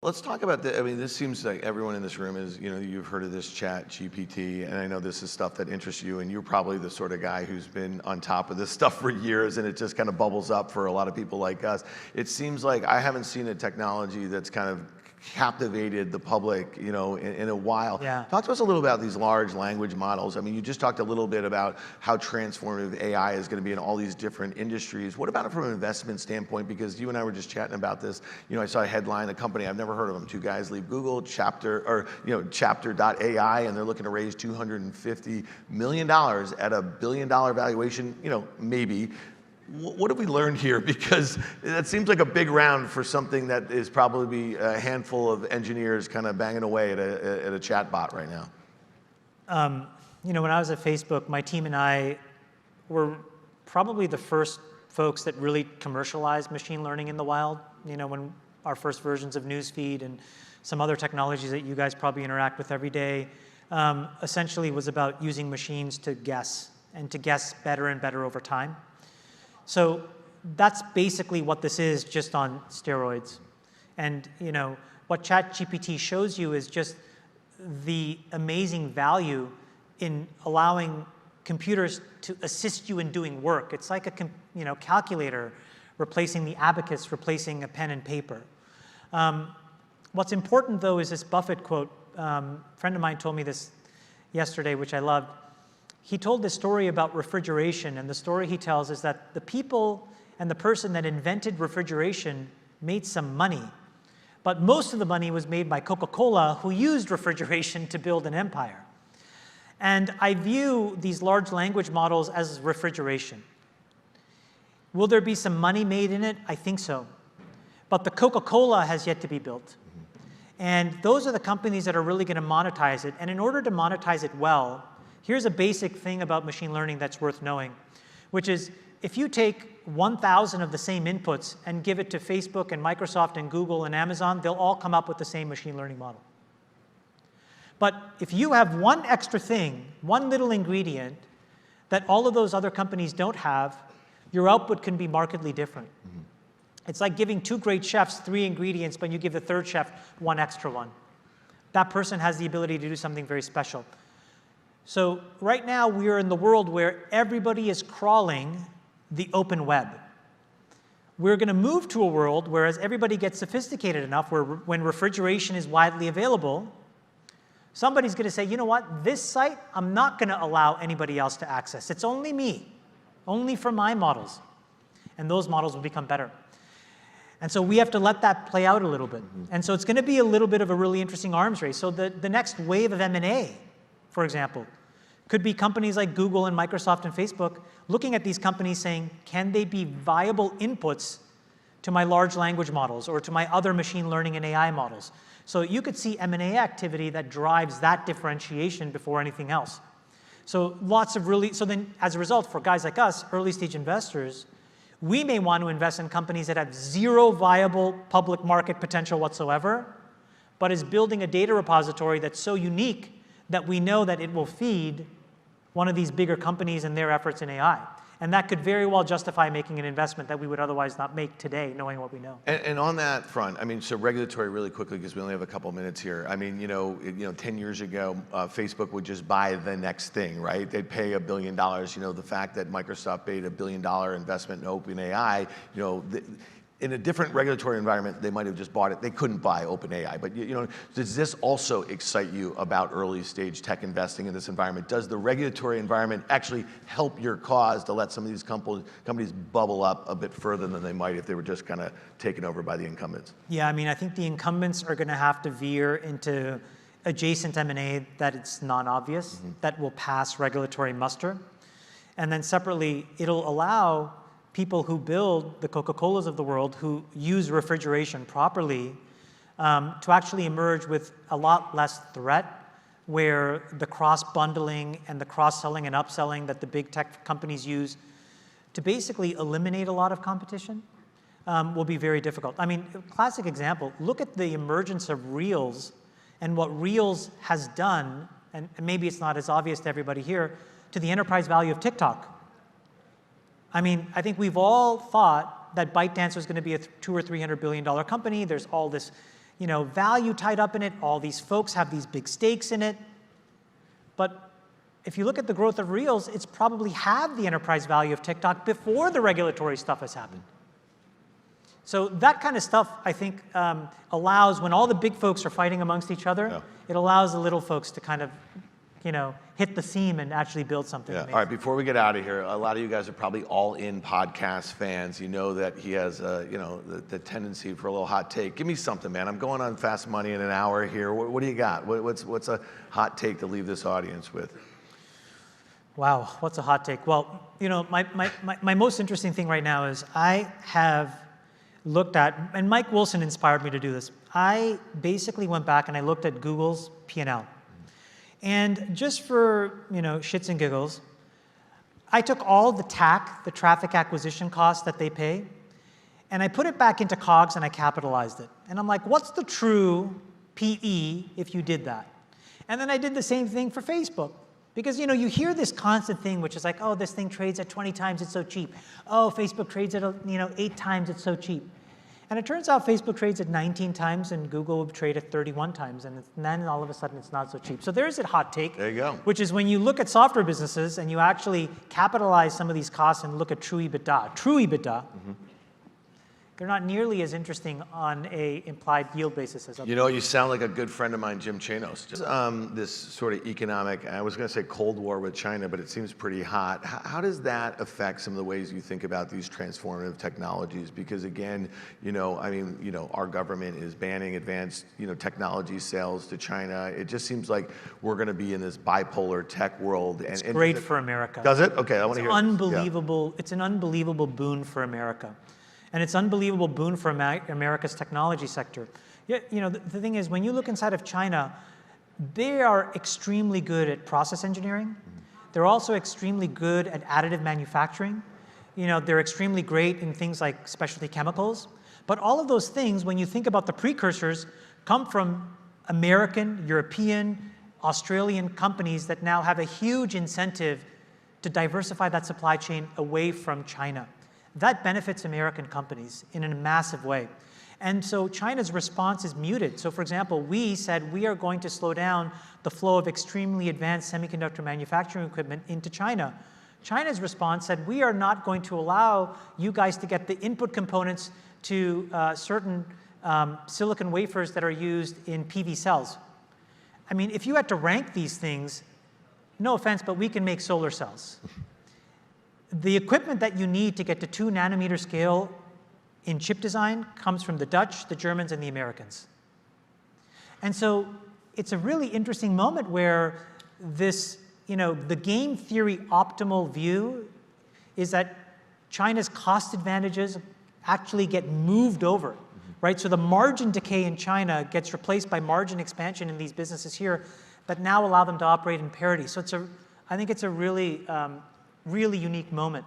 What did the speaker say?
Let's talk about I mean, this seems like everyone in this room is, you've heard of this ChatGPT, and I know this is stuff that interests you, and you're probably the sort of guy who's been on top of this stuff for years, and it just kind of bubbles up for a lot of people like us. It seems like I haven't seen a technology that's kind of captivated the public, in a while. Yeah. Talk to us a little about these large language models. I mean, you just talked a little bit about how transformative AI is going to be in all these different industries. What about it from an investment standpoint? Because you and I were just chatting about this. I saw a headline, a company, I've never heard of them, two guys leave Google, Chapter.ai, and they're looking to raise $250 million at a $1 billion valuation, maybe. What have we learned here? Because that seems like a big round for something that is probably a handful of engineers kind of banging away at a chat bot right now. When I was at Facebook, my team and I were probably the first folks that really commercialized machine learning in the wild. When our first versions of Newsfeed and some other technologies that you guys probably interact with every day essentially was about using machines to guess, and to guess better and better over time. So that's basically what this is, just on steroids. And what ChatGPT shows you is just the amazing value in allowing computers to assist you in doing work. It's like a calculator replacing the abacus, replacing a pen and paper. What's important, though, is this Buffett quote. A friend of mine told me this yesterday, which I loved. He told this story about refrigeration, and the story he tells is that the people and the person that invented refrigeration made some money, but most of the money was made by Coca-Cola, who used refrigeration to build an empire. And I view these large language models as refrigeration. Will there be some money made in it? I think so. But the Coca-Cola has yet to be built. And those are the companies that are really going to monetize it. And in order to monetize it well, here's a basic thing about machine learning that's worth knowing, which is if you take 1,000 of the same inputs and give it to Facebook and Microsoft and Google and Amazon, they'll all come up with the same machine learning model. But if you have one extra thing, one little ingredient that all of those other companies don't have, your output can be markedly different. Mm-hmm. It's like giving two great chefs 3 ingredients, but you give the third chef one extra one. That person has the ability to do something very special. So right now, we are in the world where everybody is crawling the open web. We're going to move to a world where, as everybody gets sophisticated enough, where when refrigeration is widely available, somebody's going to say, you know what, this site, I'm not going to allow anybody else to access. It's only me, only for my models. And those models will become better. And so we have to let that play out a little bit. Mm-hmm. And so it's going to be a little bit of a really interesting arms race. So the next wave of M&A, for example, could be companies like Google and Microsoft and Facebook looking at these companies saying, can they be viable inputs to my large language models or to my other machine learning and AI models? So you could see M&A activity that drives that differentiation before anything else. So so then as a result, for guys like us, early stage investors, we may want to invest in companies that have zero viable public market potential whatsoever, but is building a data repository that's so unique that we know that it will feed one of these bigger companies and their efforts in AI. And that could very well justify making an investment that we would otherwise not make today, knowing what we know. And on that front, I mean, so regulatory really quickly, because we only have a couple minutes here. I mean, 10 years ago, Facebook would just buy the next thing, right? They'd pay $1 billion. The fact that Microsoft paid $1 billion investment in OpenAI, in a different regulatory environment, they might have just bought it. They couldn't buy OpenAI. But does this also excite you about early stage tech investing in this environment? Does the regulatory environment actually help your cause to let some of these companies bubble up a bit further than they might if they were just kind of taken over by the incumbents? Yeah, I mean, I think the incumbents are going to have to veer into adjacent M&A that it's non-obvious, mm-hmm. that will pass regulatory muster. And then separately, it'll allow people who build the Coca-Colas of the world, who use refrigeration properly, to actually emerge with a lot less threat, where the cross-bundling and the cross-selling and upselling that the big tech companies use to basically eliminate a lot of competition will be very difficult. I mean, classic example, look at the emergence of Reels and what Reels has done, and maybe it's not as obvious to everybody here, to the enterprise value of TikTok. I mean, I think we've all thought that ByteDance was going to be a $200 or $300 billion company. There's all this, value tied up in it. All these folks have these big stakes in it. But if you look at the growth of Reels, it's probably halved the enterprise value of TikTok before the regulatory stuff has happened. So that kind of stuff, I think, allows, when all the big folks are fighting amongst each other, it allows the little folks to kind of, hit the seam and actually build something amazing. All right, before we get out of here, a lot of you guys are probably all-in podcast fans. You know that he has, the tendency for a little hot take. Give me something, man. I'm going on Fast Money in an hour here. What do you got? What's a hot take to leave this audience with? Wow, what's a hot take? Well, my most interesting thing right now is I have looked at, and Mike Wilson inspired me to do this. I basically went back and I looked at Google's P&L. And just for, shits and giggles, I took all the TAC, the traffic acquisition costs that they pay, and I put it back into COGS and I capitalized it. And I'm like, what's the true PE if you did that? And then I did the same thing for Facebook. Because, you hear this constant thing, which is like, oh, this thing trades at 20 times, it's so cheap. Oh, Facebook trades at, 8 times, it's so cheap. And it turns out Facebook trades at 19 times and Google would trade at 31 times. And then all of a sudden it's not so cheap. So there's a hot take. There you go. Which is when you look at software businesses and you actually capitalize some of these costs and look at true EBITDA. True EBITDA. Mm-hmm. They're not nearly as interesting on a implied yield basis as others. You sound like a good friend of mine, Jim Chanos. This sort of economic, I was going to say Cold War with China, but it seems pretty hot. How does that affect some of the ways you think about these transformative technologies? Because again, our government is banning advanced, technology sales to China. It just seems like we're going to be in this bipolar tech world. It's great for America. Does it? Okay, I want to hear. Unbelievable. It's an unbelievable boon for America. And it's an unbelievable boon for America's technology sector. The thing is, when you look inside of China, they are extremely good at process engineering. They're also extremely good at additive manufacturing. They're extremely great in things like specialty chemicals. But all of those things, when you think about the precursors, come from American, European, Australian companies that now have a huge incentive to diversify that supply chain away from China. That benefits American companies in a massive way. And so China's response is muted. So for example, we said we are going to slow down the flow of extremely advanced semiconductor manufacturing equipment into China. China's response said we are not going to allow you guys to get the input components to certain silicon wafers that are used in PV cells. I mean, if you had to rank these things, no offense, but we can make solar cells. The equipment that you need to get to 2 nanometer scale in chip design comes from the Dutch, the Germans, and the Americans. And so it's a really interesting moment where this, the game theory optimal view is that China's cost advantages actually get moved over, right? So the margin decay in China gets replaced by margin expansion in these businesses here that now allow them to operate in parity. So I think it's a really, really unique moment